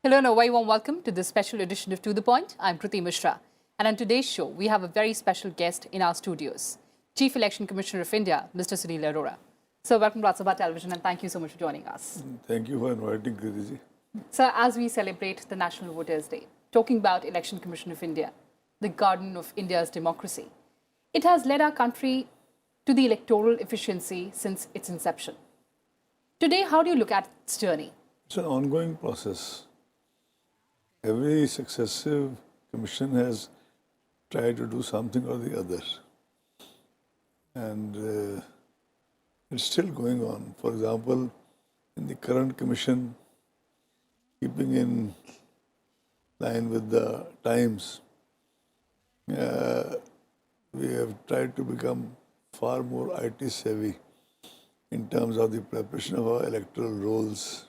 Hello and a very warm welcome to this special edition of To The Point. I'm Kriti Mishra. And on today's show, we have a very special guest in our studios, Chief Election Commissioner of India, Mr. Sunil Arora. So welcome to Rajya Sabha Television and thank you so much for joining us. Thank you for inviting Kriti. So as we celebrate the National Voters' Day, talking about Election Commission of India, the garden of India's democracy, it has led our country to the electoral efficiency since its inception. Today, how do you look at its journey? It's an ongoing process. Every successive commission has tried to do something or the other. And it's still going on. For example, in the current commission, keeping in line with the times, we have tried to become far more IT savvy in terms of the preparation of our electoral rolls,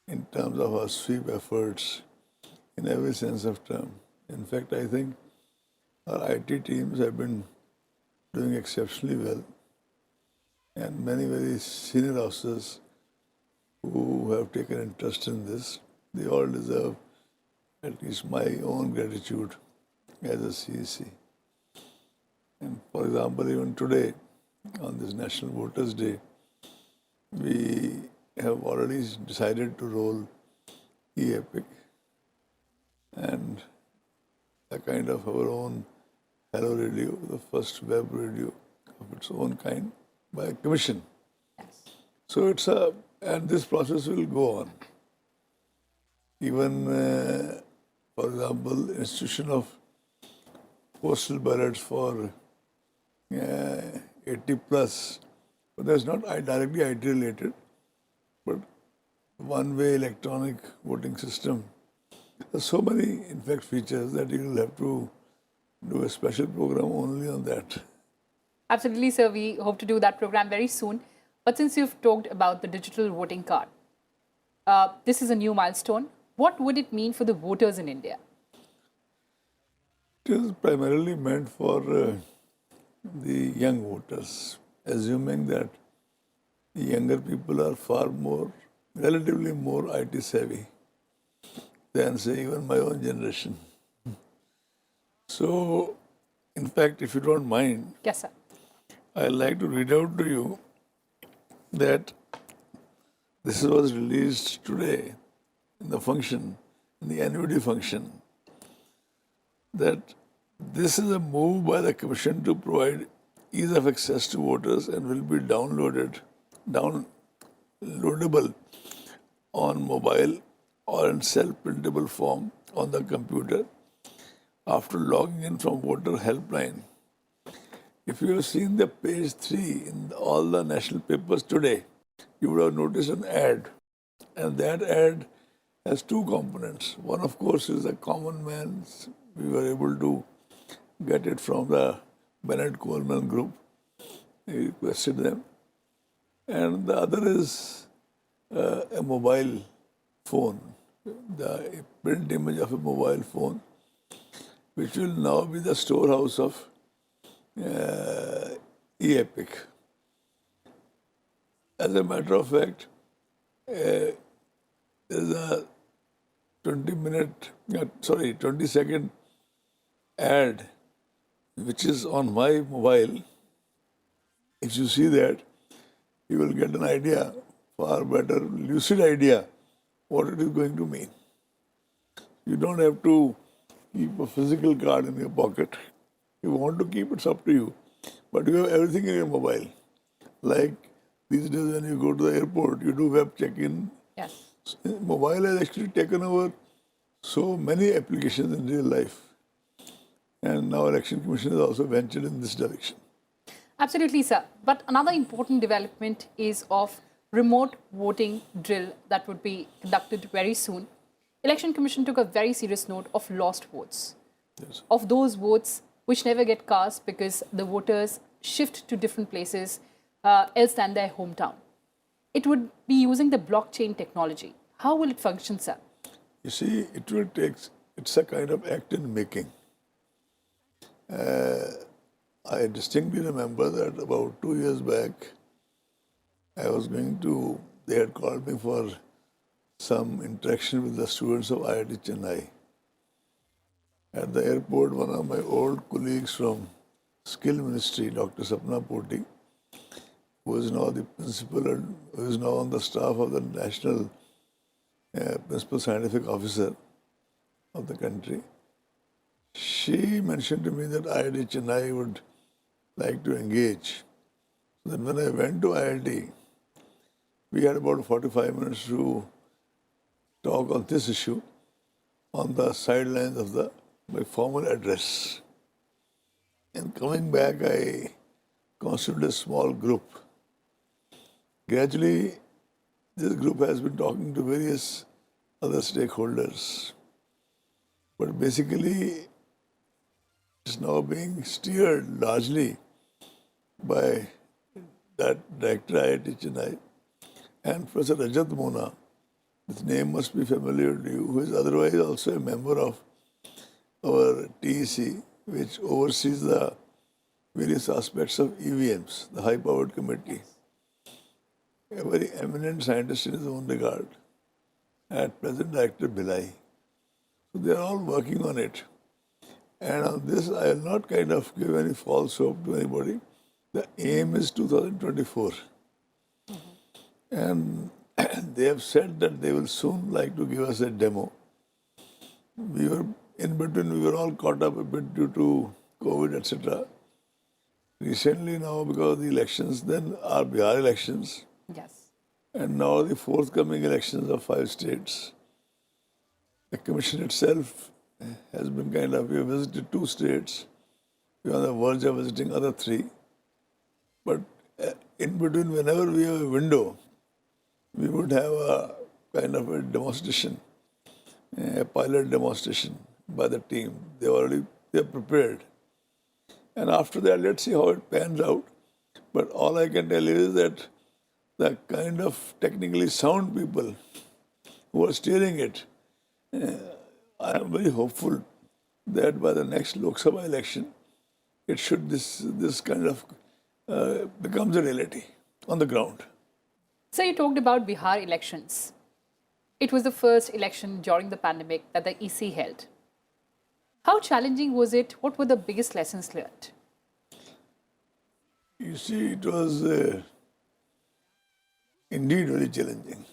in terms of our sweep efforts, in every sense of term. In fact, I think our IT teams have been doing exceptionally well, and many very senior officers who have taken interest in this, they all deserve at least my own gratitude as a CEC. And for example, even today, on this National Voters' Day, we have already decided to roll e-Epic and a kind of our own Hello Radio, the first web radio of its own kind by a commission. Yes. So it's and this process will go on. Even, for example, institution of postal ballots for 80 plus, but that's not directly IT related, but one-way electronic voting system. There's so many, in fact, features that you will have to do a special program only on that. Absolutely, sir. We hope to do that program very soon. But since you've talked about the digital voting card, this is a new milestone. What would it mean for the voters in India? It is primarily meant for the young voters, assuming that the younger people are far more, relatively more IT savvy than, say, even my own generation. So, in fact, if you don't mind, Yes, sir. I'd like to read out to you that this was released today in the function, in the annuity function, that this is a move by the Commission to provide ease of access to voters and will be downloadable on mobile or in self-printable form on the computer after logging in from voter helpline. If you have seen the page 3 in all the national papers today, you would have noticed an ad. And that ad has two components. One, of course, is the common man's. We were able to get it from the Bennett Coleman group. We requested them. And the other is a mobile phone, the print image of a mobile phone, which will now be the storehouse of e-Epic. As a matter of fact, there's a 20-second ad which is on my mobile. If you see that, you will get an idea, far better, lucid idea, what it is going to mean. You don't have to keep a physical card in your pocket. You want to keep it, it's up to you. But you have everything in your mobile. Like these days when you go to the airport, you do web check-in. Yes. Mobile has actually taken over so many applications in real life. And now Election Commission has also ventured in this direction. Absolutely, sir. But another important development is of remote voting drill that would be conducted very soon. Election Commission took a very serious note of lost votes. Yes. Of those votes which never get cast because the voters shift to different places else than their hometown. It would be using the blockchain technology. How will it function, sir? You see, it will take, it's a kind of act in making. I distinctly remember that about 2 years back, I was going to, they had called me for some interaction with the students of IIT Chennai. At the airport, one of my old colleagues from Skill Ministry, Dr. Sapna Poti, who is now the principal and who is now on the staff of the National Principal Scientific Officer of the country, she mentioned to me that IIT Chennai would like to engage. So then when I went to IIT, we had about 45 minutes to talk on this issue on the sidelines of my formal address. And coming back, I constituted a small group. Gradually, this group has been talking to various other stakeholders. But basically, it's now being steered largely by that director IIT Chennai and Professor Rajat Mona. His name must be familiar to you, who is otherwise also a member of our TEC, which oversees the various aspects of EVMs, the high-powered committee. A very eminent scientist in his own regard, at present Director Bhilai. So they are all working on it. And on this, I will not kind of give any false hope to anybody. The aim is 2024. And they have said that they will soon like to give us a demo. We were in between, we were all caught up a bit due to COVID, etc. Recently now, because of the elections, then our Bihar elections, Yes. and now the forthcoming elections of 5 states. The commission itself has been kind of, we have visited 2 states. We are on the verge of visiting other 3. But in between, whenever we have a window, we would have a kind of a demonstration, a pilot demonstration by the team. They're prepared. And after that, let's see how it pans out. But all I can tell you is that the kind of technically sound people who are steering it, I am very hopeful that by the next Lok Sabha election, it should, this kind of becomes a reality on the ground. So you talked about Bihar elections. It was the first election during the pandemic that the EC held. How challenging was it? What were the biggest lessons learned? You see, it was indeed very challenging,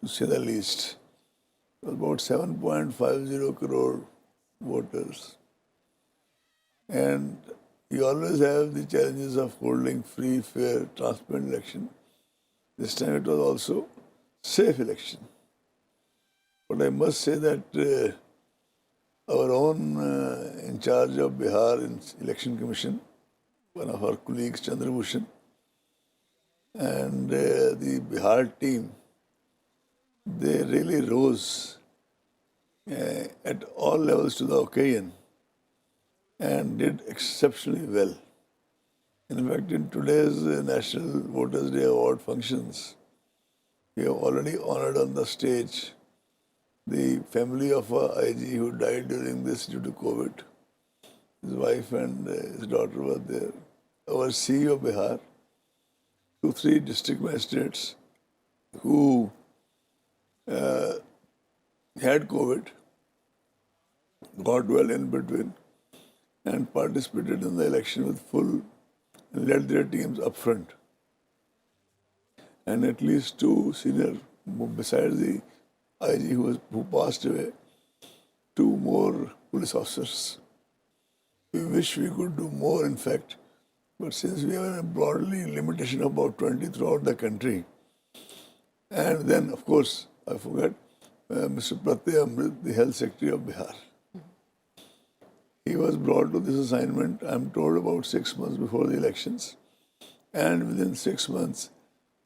to say the least. It was about 7.50 crore voters. And you always have the challenges of holding free, fair, transparent election. This time it was also safe election. But I must say that our own in charge of Bihar Election Commission, one of our colleagues, Chandrabhushan, and the Bihar team, they really rose at all levels to the occasion and did exceptionally well. In fact, in today's National Voters' Day Award functions, we have already honored on the stage the family of a IG who died during this due to COVID. His wife and his daughter were there. Our CEO of Bihar, 2-3 district magistrates who had COVID, got well in between, and participated in the election with full, and led their teams up front. And at least 2 senior, besides the IG who passed away, 2 more police officers. We wish we could do more, in fact, but since we have a broadly limitation of about 20 throughout the country, and then, of course, I forgot, Mr. Pratyay Amrit, the Health Secretary of Bihar. He was brought to this assignment, I'm told, about 6 months before the elections. And within 6 months,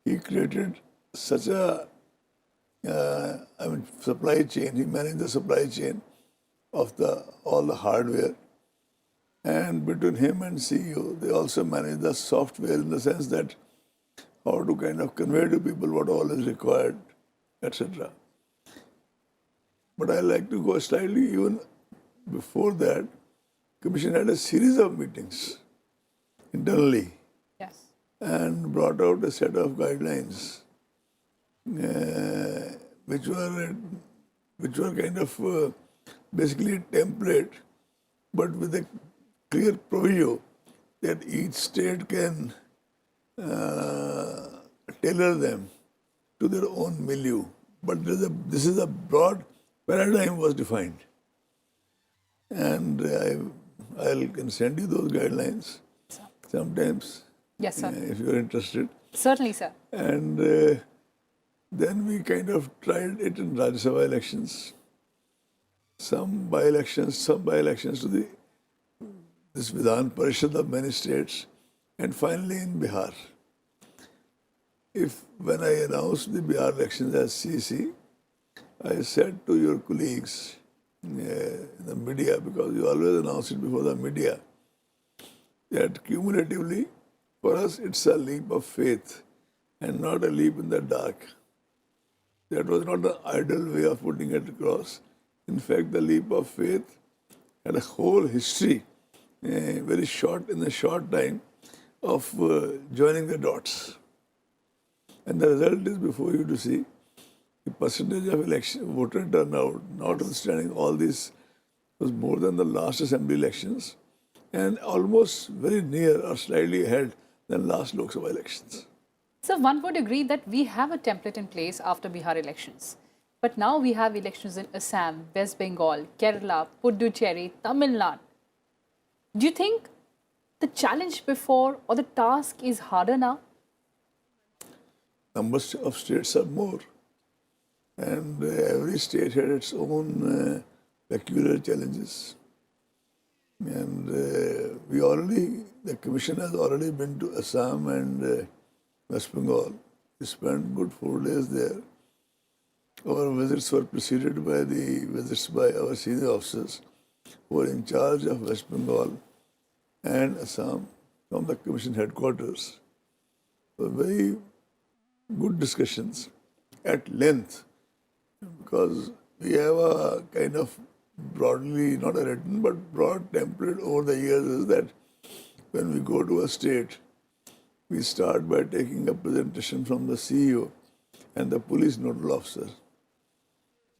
he created such a supply chain. He managed the supply chain of all the hardware. And between him and CEO, they also manage the software in the sense that how to kind of convey to people what all is required, etc. But I like to go slightly even before that. Commission had a series of meetings internally and brought out a set of guidelines which were kind of basically a template, but with a clear proviso that each state can tailor them to their own milieu. But this is a broad paradigm was defined, and I can send you those guidelines sometimes. Yes, sir. If you are interested. Certainly, sir. And then we kind of tried it in Rajya Sabha elections, some by-elections to this Vidhan Parishad of many states, and finally in Bihar. When I announced the Bihar elections as CC, I said to your colleagues in the media, because you always announce it before the media, that cumulatively, for us, it's a leap of faith and not a leap in the dark. That was not an ideal way of putting it across. In fact, the leap of faith had a whole history, in a short time, of joining the dots. And the result is before you to see. The percentage of voter turnout, notwithstanding all this, was more than the last assembly elections and almost very near or slightly ahead than last Lok Sabha elections. So one would agree that we have a template in place after Bihar elections. But now we have elections in Assam, West Bengal, Kerala, Puducherry, Tamil Nadu. Do you think the challenge before or the task is harder now? Numbers of states are more. And every state had its own peculiar challenges. And the Commission has already been to Assam and West Bengal. We spent good 4 days there. Our visits were preceded by the visits by our senior officers who were in charge of West Bengal and Assam from the Commission headquarters. So very good discussions at length, because we have a kind of broadly, not a written, but broad template over the years is that when we go to a state, we start by taking a presentation from the CEO and the police nodal officer.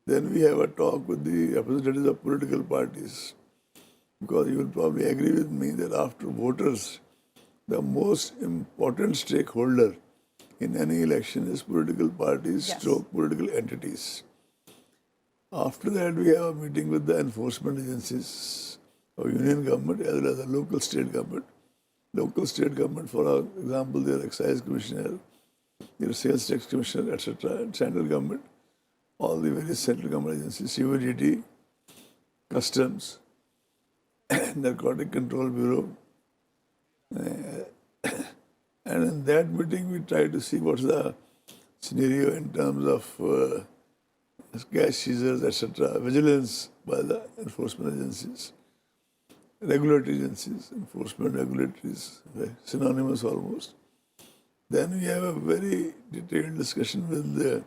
Then we have a talk with the representatives of political parties, because you will probably agree with me that after voters, the most important stakeholder in any election is political parties, Yes. political entities. After that, we have a meeting with the enforcement agencies of union government as well as the local state government. Local state government, for example, their excise commissioner, their sales tax commissioner, etc., and central government, all the various central government agencies, COGT, customs, narcotic control bureau. And in that meeting, we try to see what's the scenario in terms of cash seizures, etc., vigilance by the enforcement agencies, regulatory agencies, enforcement regulatories, synonymous almost. Then we have a very detailed discussion with the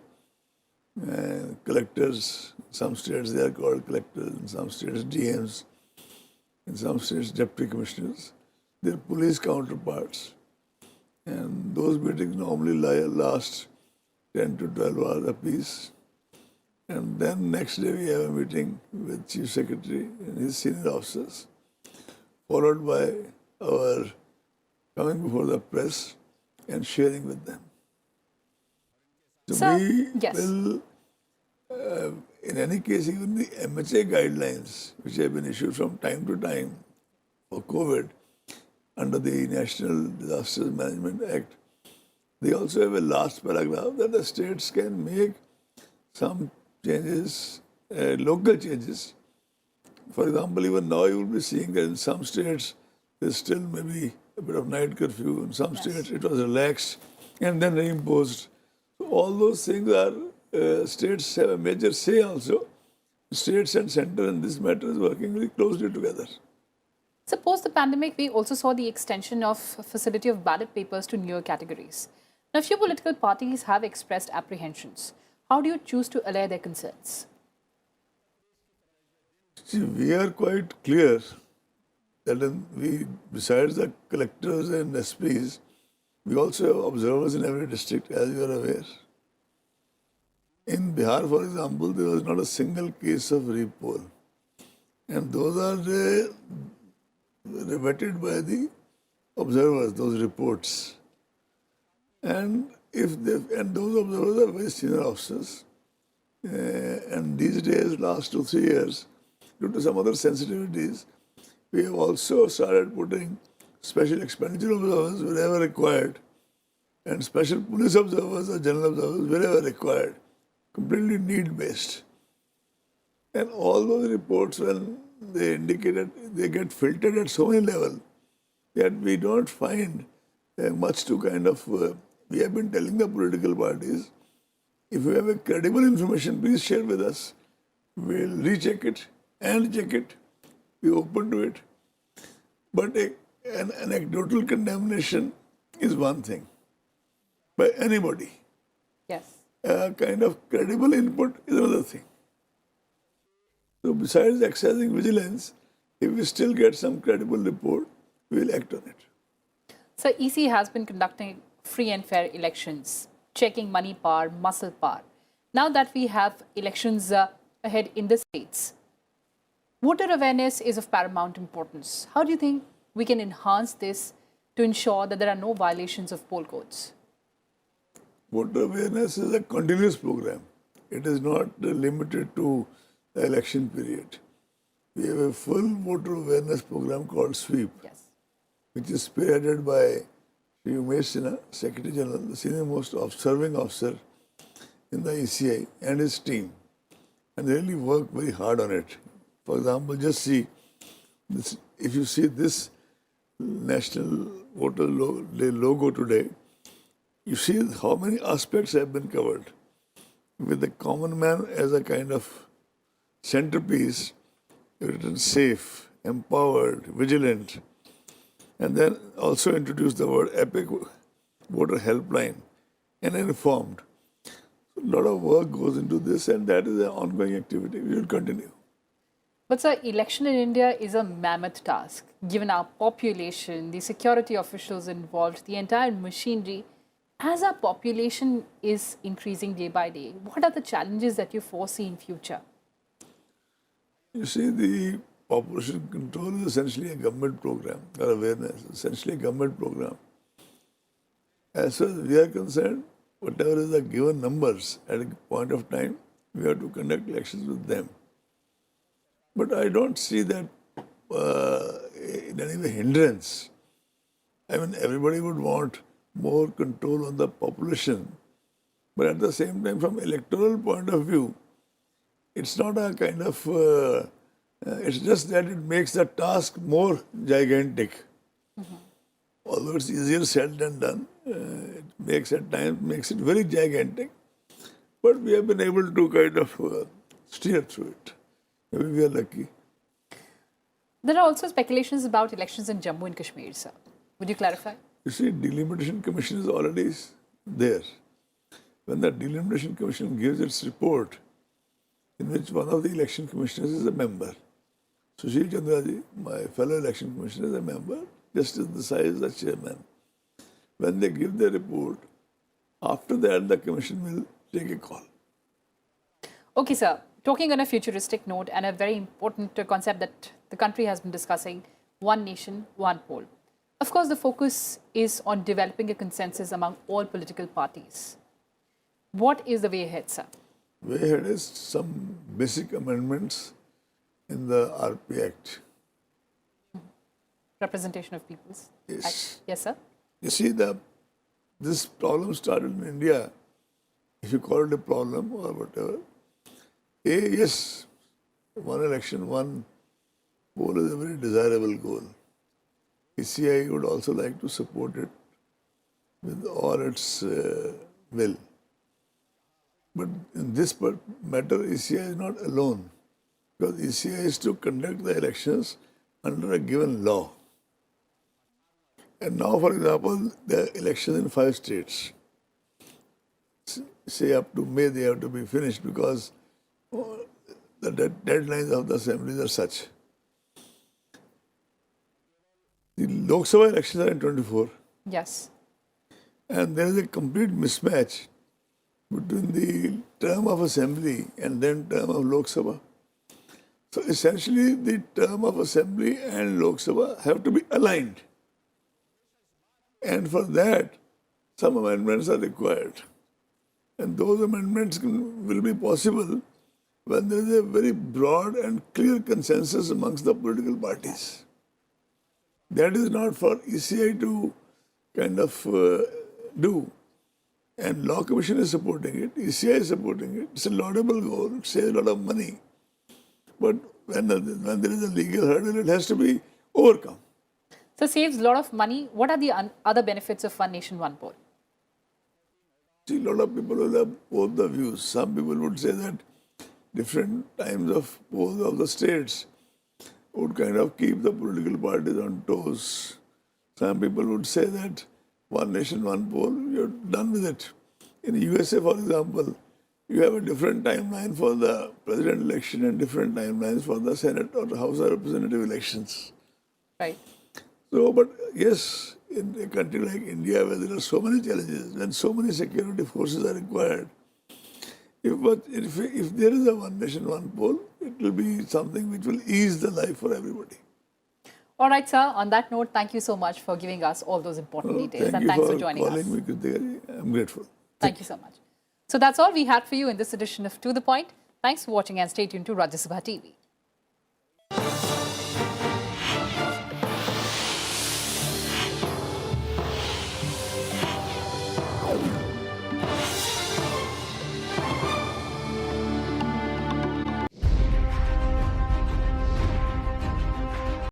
collectors. In some states they are called collectors, in some states DMs, in some states deputy commissioners, their police counterparts. And those meetings normally last 10 to 12 hours apiece. And then next day we have a meeting with Chief Secretary and his senior officers, followed by our coming before the press and sharing with them. So we yes. will, in any case, even the MHA guidelines, which have been issued from time to time for COVID under the National Disasters Management Act, they also have a last paragraph that the states can make some changes, local changes. For example, even now you will be seeing that in some states there's still maybe a bit of night curfew. In some states it was relaxed and then reimposed. So all those things are, states have a major say also. States and center in this matter is working very closely together. Suppose the pandemic, we also saw the extension of facility of ballot papers to newer categories. Now, few political parties have expressed apprehensions. How do you choose to allay their concerns? See, we are quite clear that besides the collectors and SPs, we also have observers in every district, as you are aware. In Bihar, for example, there was not a single case of repoll. And those are vetted by the observers, those reports. And those observers are very senior officers. And these days, last 2-3 years, due to some other sensitivities, we have also started putting special expenditure observers wherever required, and special police observers or general observers wherever required, completely need-based. And all those reports, when they indicated, they get filtered at so many levels that we don't find much to kind of. We have been telling the political parties, if you have a credible information, please share with us. We'll recheck it and check it. Be open to it. But an anecdotal condemnation is one thing by anybody. Yes. A kind of credible input is another thing. So besides exercising vigilance, if we still get some credible report, we will act on it. So EC has been conducting free and fair elections, checking money power, muscle power. Now that we have elections ahead in the states, voter awareness is of paramount importance. How do you think we can enhance this to ensure that there are no violations of poll codes? Voter awareness is a continuous program. It is not limited to the election period. We have a full voter awareness program called SWEEP, Yes. which is spearheaded by Mishra, Secretary General, the senior most serving officer in the ECI, and his team, and they really work very hard on it. For example, just see this, if you see this National Voter Day logo today, you see how many aspects have been covered, with the common man as a kind of centerpiece, written safe, empowered, vigilant, and then also introduce the word epic voter helpline and informed. So a lot of work goes into this, and that is an ongoing activity. We will continue. But sir, election in India is a mammoth task. Given our population, the security officials involved, the entire machinery, as our population is increasing day by day, what are the challenges that you foresee in future? You see, the population control is essentially a government program, or awareness, essentially a government program. As far as we are concerned, whatever is the given numbers at a point of time, we have to conduct elections with them. But I don't see that in any way hindrance. I mean, everybody would want more control on the population, but at the same time, from electoral point of view, it's not a kind of, it's just that it makes the task more gigantic. Although it's easier said than done, it makes at times, makes it very gigantic. But we have been able to kind of steer through it. Maybe we are lucky. There are also speculations about elections in Jammu and Kashmir, sir. Would you clarify? You see, Delimitation Commission is already there. When the Delimitation Commission gives its report, in which one of the election commissioners is a member, Sushil Chandraji, my fellow election commissioner, is a member, just as the size as the chairman. When they give their report, after that the commission will take a call. Okay, sir. Talking on a futuristic note and a very important concept that the country has been discussing, one nation, one poll. Of course, the focus is on developing a consensus among all political parties. What is the way ahead, sir? Way ahead is some basic amendments in the RP Act. Representation of peoples. Yes. Yes, sir. You see, this problem started in India, if you call it a problem or whatever. Yes, one election, one poll is a very desirable goal. ECI would also like to support it with all its will. But in this matter, ECI is not alone, because ECI is to conduct the elections under a given law. And now, for example, the elections in 5 states, say up to May, they have to be finished because the deadlines of the assemblies are such. The Lok Sabha elections are in 24. Yes. And there is a complete mismatch between the term of assembly and then term of Lok Sabha. So essentially, the term of assembly and Lok Sabha have to be aligned. And for that, some amendments are required. And those amendments will be possible when there is a very broad and clear consensus amongst the political parties. That is not for ECI to kind of do. And Law Commission is supporting it, ECI is supporting it. It's a laudable goal, it saves a lot of money. But when there is a legal hurdle, it has to be overcome. So saves a lot of money. What are the other benefits of One Nation, One Poll? See, a lot of people will have both the views. Some people would say that different times of polls of the states would kind of keep the political parties on toes. Some people would say that One Nation, One Poll, you're done with it. In the USA, for example, you have a different timeline for the president election and different timelines for the Senate or the House of Representative elections. Right. So, but yes, in a country like India where there are so many challenges and so many security forces are required, if there is a One Nation, One Poll, it will be something which will ease the life for everybody. All right, sir. On that note, thank you so much for giving us all those important details. And thanks for joining us. Calling me, Kriti. I'm grateful. Thank you so much. So that's all we had for you in this edition of To The Point. Thanks for watching and stay tuned to Rajya Sabha TV.